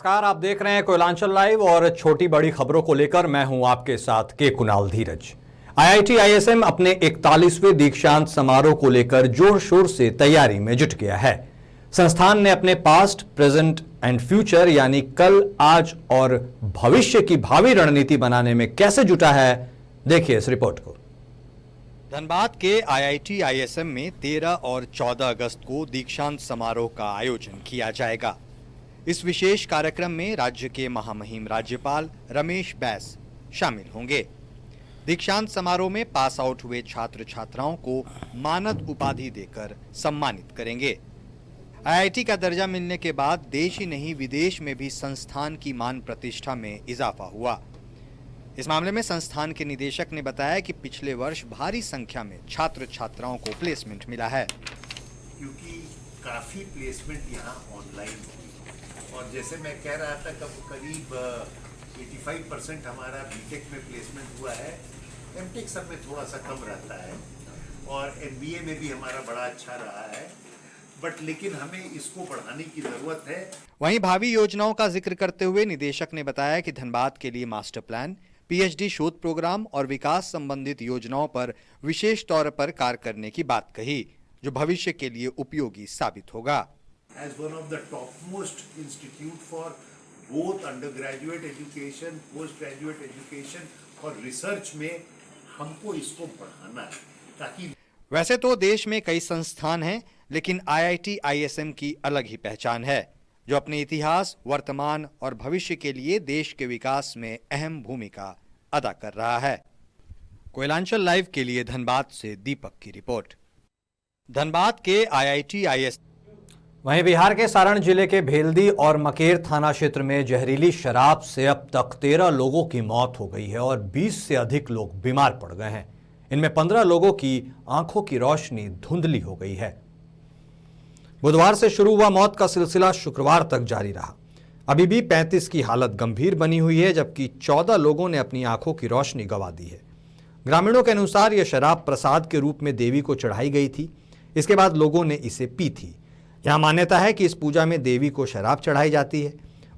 नमस्कार, आप देख रहे हैं कोयलांचल लाइव और छोटी बड़ी खबरों को लेकर मैं हूं आपके साथ के कुणाल धीरज। आईआईटी आईएसएम अपने 41वें दीक्षांत समारोह को लेकर जोर शोर से तैयारी में जुट गया है। संस्थान ने अपने पास्ट, प्रेजेंट एंड फ्यूचर यानी कल, आज और भविष्य की भावी रणनीति बनाने में कैसे जुटा है, देखिए इस रिपोर्ट को। धनबाद के आईआईटी आईएसएम में 13 और 14 अगस्त को दीक्षांत समारोह का आयोजन किया जाएगा। इस विशेष कार्यक्रम में राज्य के महामहिम राज्यपाल रमेश बैस शामिल होंगे। दीक्षांत समारोह में पास आउट हुए छात्र छात्राओं को मानद उपाधि देकर सम्मानित करेंगे। आईआईटी का दर्जा मिलने के बाद देश ही नहीं विदेश में भी संस्थान की मान प्रतिष्ठा में इजाफा हुआ। इस मामले में संस्थान के निदेशक ने बताया कि पिछले वर्ष भारी संख्या में छात्र छात्राओं को प्लेसमेंट मिला है, क्योंकि काफी प्लेसमेंट यहाँ ऑनलाइन हुई और जैसे मैं कह रहा था करीब 85% हमारा बीटेक में प्लेसमेंट हुआ है। एमटेक सब में थोड़ा सा कम रहता है और एमबीए में भी हमारा बड़ा अच्छा रहा है, बट लेकिन हमें इसको बढ़ाने की जरूरत है। वहीं भावी योजनाओं का जिक्र करते हुए निदेशक ने बताया कि धनबाद के लिए मास्टर प्लान, पीएचडी शोध प्रोग्राम और विकास संबंधित योजनाओं पर विशेष तौर पर कार्य करने की बात कही, जो भविष्य के लिए उपयोगी साबित होगा। As one of the topmost institute for both undergraduate education, postgraduate education और research में हमको इसको बढ़ाना है ताकि। वैसे तो देश में कई संस्थान हैं, लेकिन आईआईटी आईएसएम की अलग ही पहचान है, जो अपने इतिहास, वर्तमान और भविष्य के लिए देश के विकास में अहम भूमिका अदा कर रहा है। कोयलांचल लाइव के लिए धनबाद से दीपक की रिपोर्ट। धनबाद के आईआईटी आईएसएम। वहीं बिहार के सारण जिले के भेल्दी और मकेर थाना क्षेत्र में जहरीली शराब से अब तक 13 लोगों की मौत हो गई है और 20 से अधिक लोग बीमार पड़ गए हैं। इनमें 15 लोगों की आंखों की रोशनी धुंधली हो गई है। बुधवार से शुरू हुआ मौत का सिलसिला शुक्रवार तक जारी रहा। अभी भी 35 की हालत गंभीर बनी हुई है, जबकि 14 लोगों ने अपनी आंखों की रोशनी गंवा दी है। ग्रामीणों के अनुसार यह शराब प्रसाद के रूप में देवी को चढ़ाई गई थी। इसके बाद लोगों ने इसे पी थी। यहाँ मान्यता है कि इस पूजा में देवी को शराब चढ़ाई जाती है।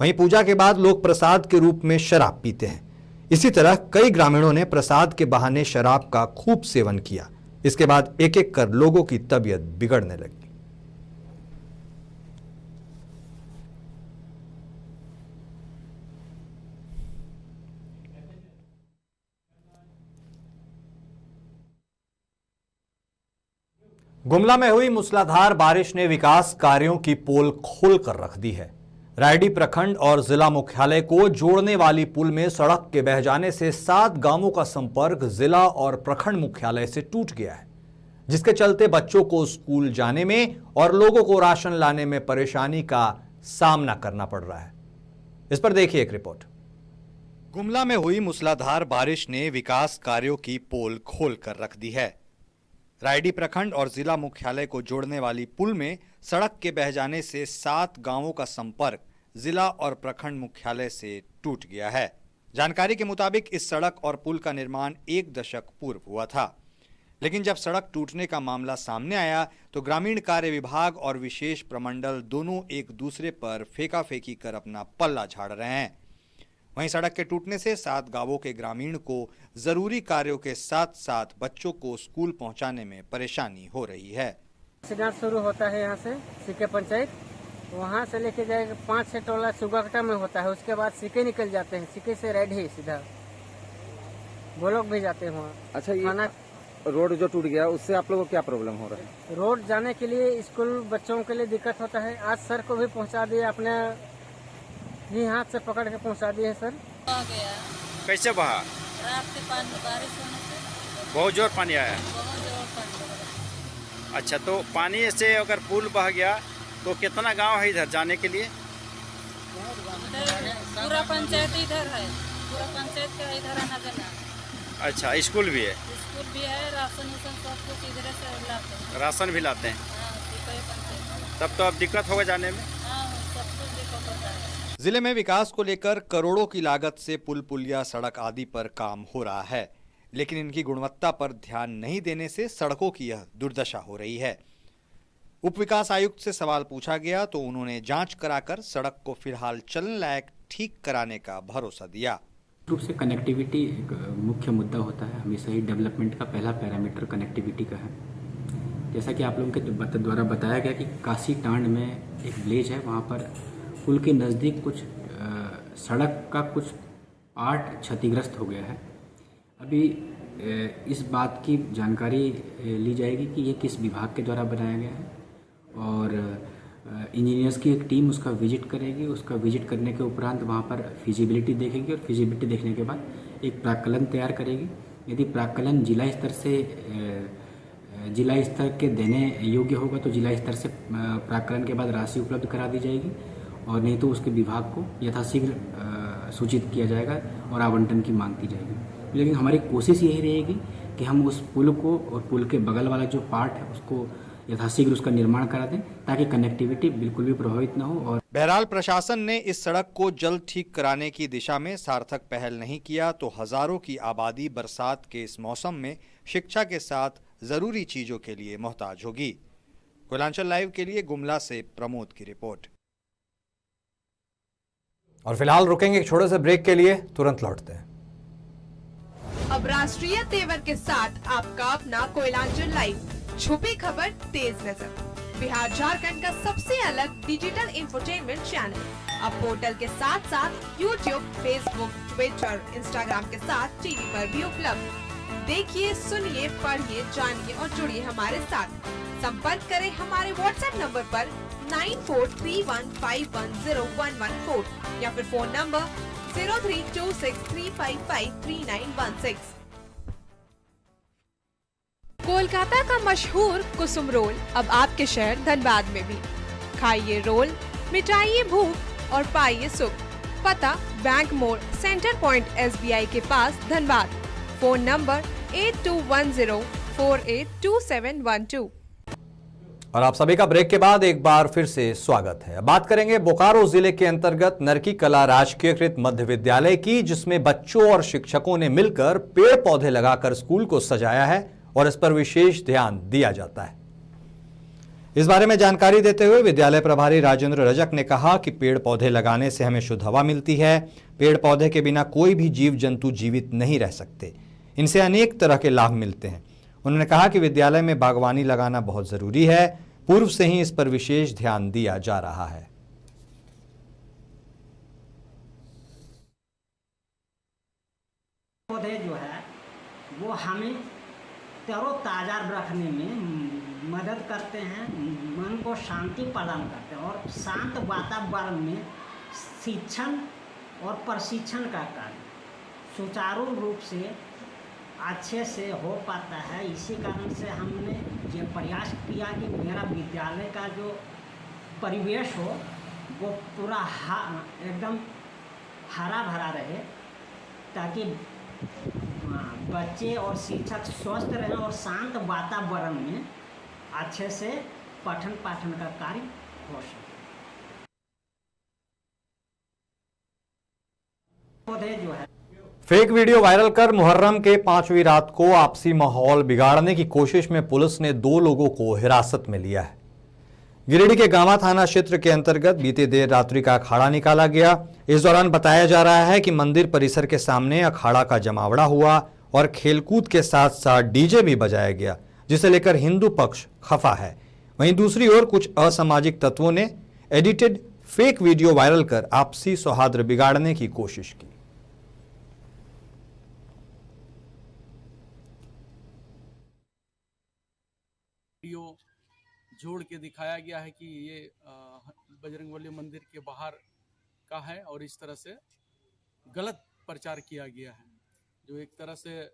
वहीं पूजा के बाद लोग प्रसाद के रूप में शराब पीते हैं। इसी तरह कई ग्रामीणों ने प्रसाद के बहाने शराब का खूब सेवन किया। इसके बाद एक एक कर लोगों की तबीयत बिगड़ने लगी। गुमला में हुई मूसलाधार बारिश ने विकास कार्यों की पोल खोल कर रख दी है। रायडी प्रखंड और जिला मुख्यालय को जोड़ने वाली पुल में सड़क के बह जाने से 7 गांवों का संपर्क जिला और प्रखंड मुख्यालय से टूट गया है, जिसके चलते बच्चों को स्कूल जाने में और लोगों को राशन लाने में परेशानी का सामना करना पड़ रहा है। इस पर देखिए एक रिपोर्ट। गुमला में हुई मूसलाधार बारिश ने विकास कार्यों की पोल खोल कर रख दी है। रायडी प्रखंड और जिला मुख्यालय को जोड़ने वाली पुल में सड़क के बह जाने से 7 गांवों का संपर्क जिला और प्रखंड मुख्यालय से टूट गया है। जानकारी के मुताबिक इस सड़क और पुल का निर्माण 1 दशक पूर्व हुआ था, लेकिन जब सड़क टूटने का मामला सामने आया तो ग्रामीण कार्य विभाग और विशेष प्रमंडल दोनों एक दूसरे पर फेंका-फेंकी कर अपना पल्ला झाड़ रहे हैं। वहीं सड़क के टूटने से 7 गांवों के ग्रामीण को जरूरी कार्यों के साथ साथ बच्चों को स्कूल पहुंचाने में परेशानी हो रही है। एक्सीडेंट शुरू होता है यहाँ से सीके पंचायत, वहाँ से लेके जाएगा 5-6 टोला सुगाकटा में होता है। उसके बाद सीके निकल जाते हैं, सीके से रेडी सीधा वो लोग भी जाते हैं वहाँ। अच्छा, ये रोड जो टूट गया उससे आप लोगों को क्या प्रॉब्लम हो रहा है? रोड जाने के लिए स्कूल बच्चों के लिए दिक्कत होता है। आज सर को भी पहुँचा दिए, अपने ही हाथ से पकड़ के पहुंचा दिए सर। आ गया। कैसे बहा? रात के पानी बारिश होने से बहुत जोर पानी आया। बहुत जोर पानी। अच्छा, तो पानी से अगर पुल बह गया तो कितना गांव है इधर जाने के लिए? पूरा पंचायत इधर है, पूरा पंचायत का इधर आना जाना। अच्छा, स्कूल भी है? स्कूल भी है, राशन सब कुछ इधर से लाते हैं। राशन भी लाते हैं? हाँ, पंचायत। तब तो अब दिक्कत होगा जाने में। हाँ, सब कुछ दिक्कत होता है। जिले में विकास को लेकर करोड़ों की लागत से पुल, पुलिया, सड़क आदि पर काम हो रहा है, लेकिन इनकी गुणवत्ता पर ध्यान नहीं देने से सड़कों की यह दुर्दशा हो रही है। उप विकास आयुक्त से सवाल पूछा गया तो उन्होंने जांच कराकर सड़क को फिलहाल चलने लायक ठीक कराने का भरोसा दिया। रूप से कनेक्टिविटी एक मुख्य मुद्दा होता है। हमेशा ही डेवलपमेंट का पहला पैरामीटर कनेक्टिविटी का है। जैसा कि आप लोगों के द्वारा बताया गया कि काशी टांड में एक विलेज है, वहाँ पर पुल के नज़दीक कुछ सड़क का कुछ पार्ट क्षतिग्रस्त हो गया है। अभी इस बात की जानकारी ली जाएगी कि ये किस विभाग के द्वारा बनाया गया है और इंजीनियर्स की एक टीम उसका विजिट करेगी। उसका विजिट करने के उपरांत वहाँ पर फिजिबिलिटी देखेगी और फिजिबिलिटी देखने के बाद एक प्राक्कलन तैयार करेगी। यदि प्राक्कलन जिला स्तर के देने योग्य होगा तो जिला स्तर से प्राक्कलन के बाद राशि उपलब्ध करा दी जाएगी और नहीं तो उसके विभाग को यथाशीघ्र सूचित किया जाएगा और आवंटन की मांग की जाएगी। लेकिन हमारी कोशिश यही रहेगी कि हम उस पुल को और पुल के बगल वाला जो पार्ट है उसको यथाशीघ्र उसका निर्माण करा दें ताकि कनेक्टिविटी बिल्कुल भी प्रभावित न हो। और बहरहाल प्रशासन ने इस सड़क को जल्द ठीक कराने की दिशा में सार्थक पहल नहीं किया तो हजारों की आबादी बरसात के इस मौसम में शिक्षा के साथ जरूरी चीजों के लिए मोहताज होगी। कोयलांचल लाइव के लिए गुमला से प्रमोद की रिपोर्ट। और फिलहाल रुकेंगे एक छोटे से ब्रेक के लिए, तुरंत लौटते हैं। अब राष्ट्रीय तेवर के साथ आपका अपना कोयलांचल लाइव, छुपी खबर तेज नजर, बिहार झारखंड का सबसे अलग डिजिटल इंफोटेनमेंट चैनल अब पोर्टल के साथ साथ यूट्यूब, फेसबुक, ट्विटर, इंस्टाग्राम के साथ टीवी पर भी उपलब्ध। देखिए, सुनिए, पढ़िए, जानिए और जुड़िए हमारे साथ। संपर्क करें हमारे व्हाट्सएप नंबर पर 9431510114 या फिर फोन नंबर 032635533916। कोलकाता का मशहूर कुसुम रोल अब आपके शहर धनबाद में भी। खाइए रोल, मिटाइए भूख और पाइए सुख। पता बैंक मोड़, सेंटर पॉइंट SBI के पास, धनबाद। Phone number 8210482712। और आप सभी का ब्रेक के बाद एक बार फिर से स्वागत है। अब बात करेंगे बोकारो जिले के अंतर्गत नरकी कला राजकीयकृत मध्य विद्यालय की, जिसमें बच्चों और शिक्षकों ने मिलकर पेड़ पौधे लगाकर स्कूल को सजाया है और इस पर विशेष ध्यान दिया जाता है। इस बारे में जानकारी देते हुए विद्यालय प्रभारी राजेंद्र रजक ने कहा कि पेड़ पौधे लगाने से हमें शुद्ध हवा मिलती है। पेड़ पौधे के बिना कोई भी जीव जंतु जीवित नहीं रह सकते। इनसे अनेक तरह के लाभ मिलते हैं। उन्होंने कहा कि विद्यालय में बागवानी लगाना बहुत जरूरी है। पूर्व से ही इस पर विशेष ध्यान दिया जा रहा है। पौधे जो है वो हमें तरोताजा रखने में मदद करते हैं, मन को शांति प्रदान करते हैं और शांत वातावरण में शिक्षण और प्रशिक्षण का कार्य सुचारू रूप से अच्छे से हो पाता है। इसी कारण से हमने ये प्रयास किया कि मेरा विद्यालय का जो परिवेश हो वो पूरा एकदम हरा भरा रहे ताकि बच्चे और शिक्षक स्वस्थ रहें और शांत वातावरण में अच्छे से पठन पाठन का कार्य हो सके। पौधे जो है फेक वीडियो वायरल कर मुहर्रम के 5वीं रात को आपसी माहौल बिगाड़ने की कोशिश में पुलिस ने 2 लोगों को हिरासत में लिया है। गिरिडीह के गामा थाना क्षेत्र के अंतर्गत बीते देर रात्रि का अखाड़ा निकाला गया। इस दौरान बताया जा रहा है कि मंदिर परिसर के सामने अखाड़ा का जमावड़ा हुआ और खेलकूद के साथ साथ डीजे भी बजाया गया, जिसे लेकर हिंदू पक्ष खफा है। वहीं दूसरी ओर कुछ असामाजिक तत्वों ने एडिटेड फेक वीडियो वायरल कर आपसी सौहार्द बिगाड़ने की कोशिश की। वीडियो जोड़ के दिखाया गया है कि ये बजरंगबली मंदिर के बाहर का है और इस तरह से गलत प्रचार किया गया है, जो एक तरह से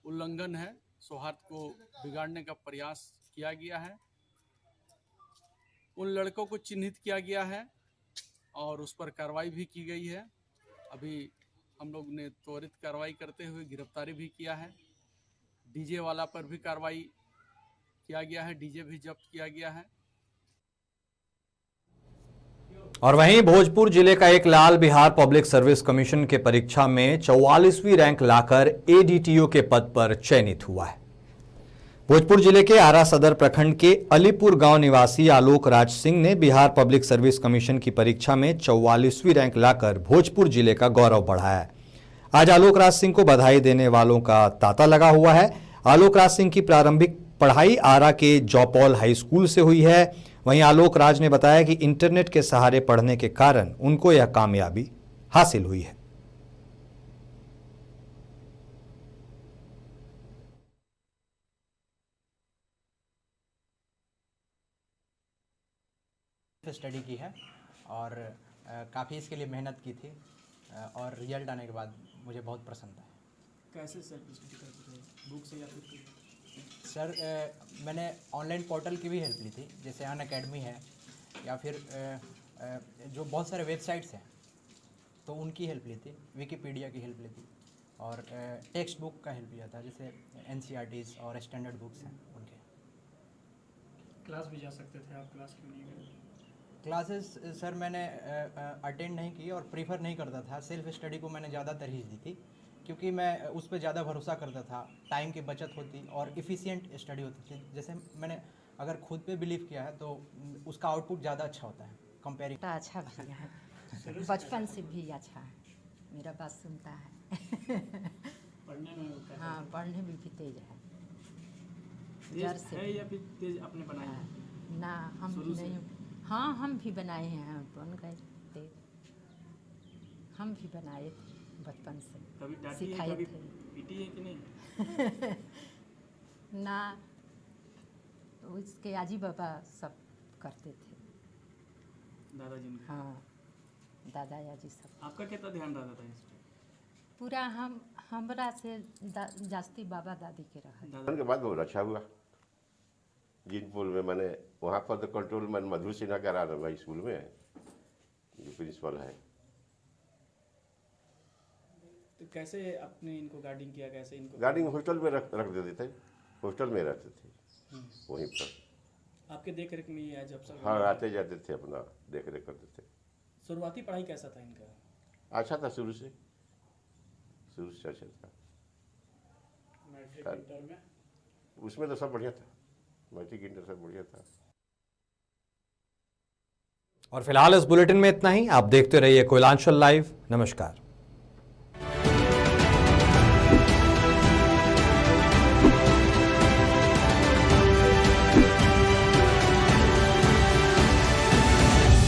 उल्लंघन है, सौहार्द को बिगाड़ने का प्रयास किया गया है। उन लड़कों को चिन्हित किया गया है और उस पर कार्रवाई भी की गई है। अभी हम लोग ने त्वरित कार्रवाई करते हुए गिरफ्तारी भी किया है। डीजे वाला पर भी कार्रवाई किया गया है, डीजे भी जब्त किया गया है। और वहीं भोजपुर जिले का एक लाल बिहार पब्लिक सर्विस कमीशन के परीक्षा में 44वीं रैंक लाकर एडीटीओ के पद पर चयनित हुआ है। भोजपुर जिले के आरा सदर प्रखंड के अलीपुर गांव निवासी आलोक राज सिंह ने बिहार पब्लिक सर्विस कमीशन की परीक्षा में 44वीं रैंक लाकर भोजपुर जिले का गौरव बढ़ाया है। आज आलोक राज सिंह को बधाई देने वालों का तांता लगा हुआ है। आलोक राज सिंह की प्रारंभिक पढ़ाई आरा के जॉपॉल हाई स्कूल से हुई है। वहीं आलोक राज ने बताया कि इंटरनेट के सहारे पढ़ने के कारण उनको यह कामयाबी हासिल हुई है। स्टडी की है और काफ़ी इसके लिए मेहनत की थी और रिजल्ट आने के बाद मुझे बहुत प्रसन्न है। कैसे सेल्फ स्टडी करते थे, बुक से या फिर? सर मैंने ऑनलाइन पोर्टल की भी हेल्प ली थी, जैसे अन अकेडमी है या फिर जो बहुत सारे वेबसाइट्स हैं तो उनकी हेल्प ली थी, विकीपीडिया की हेल्प ली थी और टेक्स्ट बुक का हेल्प लिया था, जैसे NCERTs और स्टैंडर्ड बुक्स हैं उनके। क्लास भी जा सकते थे आप, क्लास क्यों नहीं गए? क्लासेस सर मैंने अटेंड नहीं की और प्रीफर नहीं करता था। सेल्फ स्टडी को मैंने ज़्यादा तरजीह दी थी क्योंकि मैं उस पर ज़्यादा भरोसा करता था, टाइम की बचत होती और इफ़िशिएंट स्टडी होती थी। जैसे मैंने अगर खुद पे बिलीव किया है तो उसका आउटपुट ज़्यादा अच्छा होता है कंपेरिटिव। अच्छा भैया है, बचपन से भी अच्छा है, मेरा बात सुनता है। पढ़ने में हाँ, पढ़ने में भी तेज है। तेज है या फिर तेज आपने बनाया है? ना हम भी नहीं, हाँ हम भी बनाए हैं, बन गए तेज, हम भी बनाए थे बचपन से, कभी डांटी है, सिखाए कभी थे। पीटी है कि नहीं? ना उसके आजी बाबा सब करते थे, दादाजी ने? हाँ दादा आजी सब। आपका कितना ध्यान रहता था इस पे? पूरा हमरा से जास्ती बाबा दादी के रहा। के बाद बहुत अच्छा हुआ। जिन पुल में मैंने वहाँ पर तो कंट्रोल मैंने मधु सिन्हा करा रहा स्कूल में, जो प्रिंसिपल है। तो कैसे आपने इनको गार्डिंग किया, कैसे इनको? गार्डिंग हॉस्टल में रख देते थे, हॉस्टल में रहते थे वहीं पर। आपके देख रेख में है जब सब? हाँ, आते जाते थे, अपना देख रेख करते थे। शुरुआती पढ़ाई कैसा था इनका? अच्छा था, शुरू से अच्छा था। मैट्रिक इंटर में? उसमें तो सब बढ़िया था, मैट्रिक इंटर सब बढ़िया था। और फिलहाल इस बुलेटिन में इतना ही। आप देखते रहिए कोयलांचल लाइव। नमस्कार।